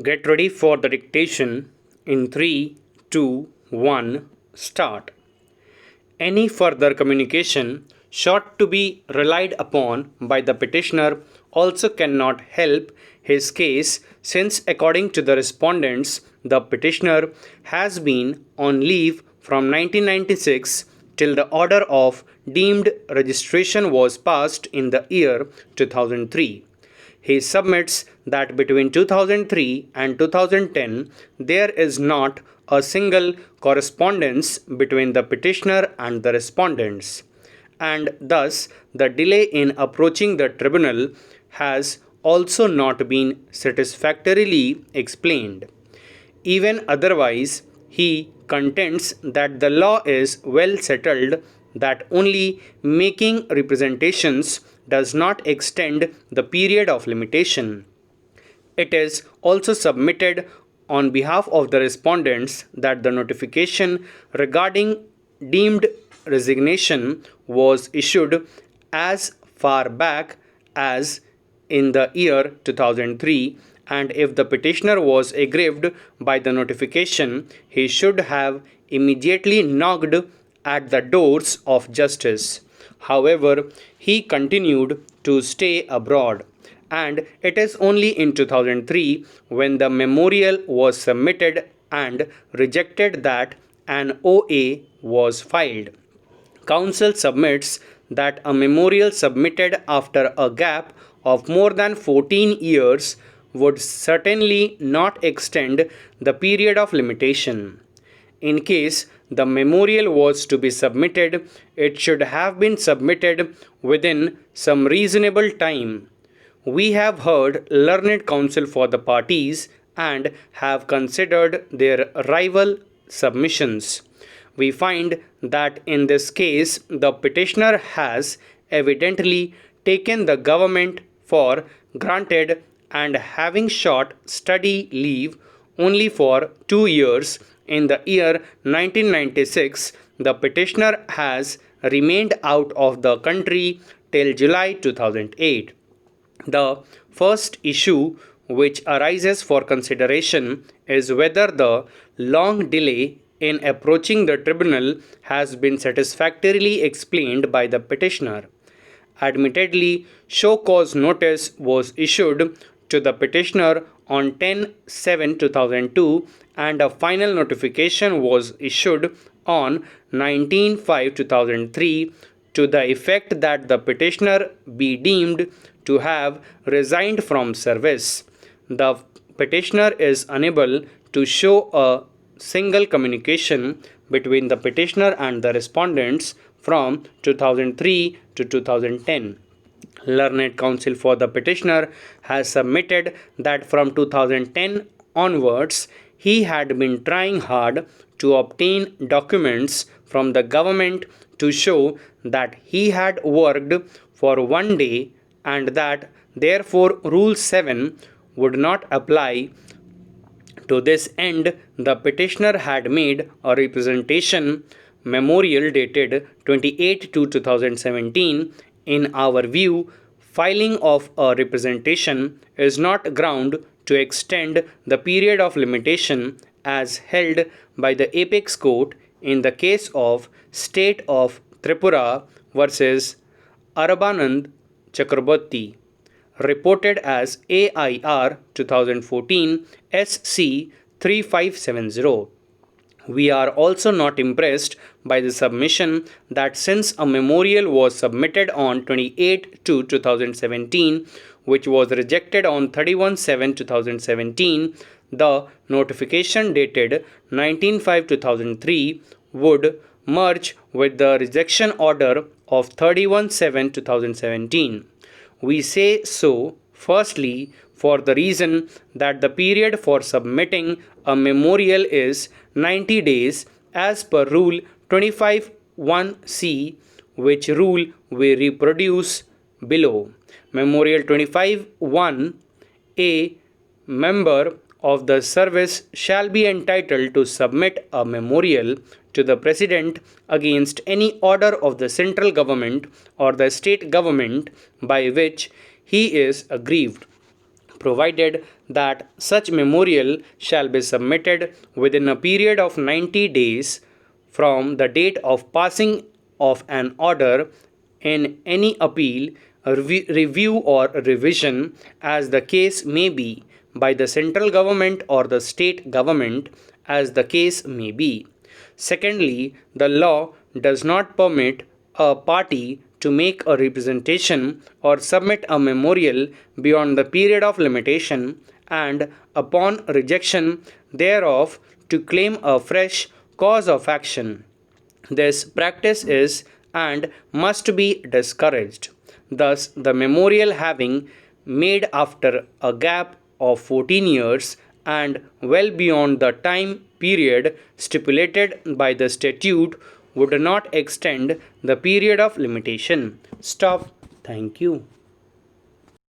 Get ready for the dictation in 3, 2, 1, start. Any further communication sought to be relied upon by the petitioner also cannot help his case, since according to the respondents, the petitioner has been on leave from 1996 till the order of deemed registration was passed in the year 2003. He submits that between 2003 and 2010 there is not a single correspondence between the petitioner and the respondents, and thus the delay in approaching the tribunal has also not been satisfactorily explained. Even otherwise, he contends that the law is well settled, that only making representations does not extend the period of limitation. It is also submitted on behalf of the respondents that the notification regarding deemed resignation was issued as far back as in the year 2003, and if the petitioner was aggrieved by the notification, he should have immediately knocked at the doors of justice. However, he continued to stay abroad, and it is only in 2003, when the memorial was submitted and rejected, that an OA was filed. Counsel submits that a memorial submitted after a gap of more than 14 years would certainly not extend the period of limitation. In case the memorial was to be submitted, it should have been submitted within some reasonable time. We have heard learned counsel for the parties and have considered their rival submissions. We find that in this case the petitioner has evidently taken the government for granted, and having sought study leave only for 2 years in the year 1996, the petitioner has remained out of the country till July 2008. The first issue which arises for consideration is whether the long delay in approaching the tribunal has been satisfactorily explained by the petitioner. Admittedly, show cause notice was issued to the petitioner on 10/7/2002, and a final notification was issued on 19/5/2003 to the effect that the petitioner be deemed to have resigned from service. The petitioner is unable to show a single communication between the petitioner and the respondents from 2003 to 2010. Learned counsel for the petitioner has submitted that from 2010 onwards he had been trying hard to obtain documents from the government to show that he had worked for 1 day, and that therefore Rule 7 would not apply. To this end, the petitioner had made a representation memorial dated 28/2/2017. In our view, filing of a representation is not ground to extend the period of limitation as held by the Apex Court in the case of State of Tripura versus Arabanand Chakraborty, reported as AIR 2014 SC 3570. We are also not impressed by the submission that since a memorial was submitted on 28/2/2017, which was rejected on 31/7/2017, the notification dated 19/5/2003 would merge with the rejection order of 31/7/2017. We say so, firstly, for the reason that the period for submitting a memorial is 90 days as per Rule 25(1)(c), which rule we reproduce below. Memorial 25(1): a member of the service shall be entitled to submit a memorial to the President against any order of the central government or the state government by which he is aggrieved. provided that such memorial shall be submitted within a period of 90 days from the date of passing of an order in any appeal, review or revision as the case may be by the central government or the state government as the case may be. Secondly, the law does not permit a party to make a representation or submit a memorial beyond the period of limitation and upon rejection thereof to claim a fresh cause of action. This practice is and must be discouraged. Thus, the memorial having made after a gap of 14 years and well beyond the time period stipulated by the statute would not extend the period of limitation. Stop. Thank you.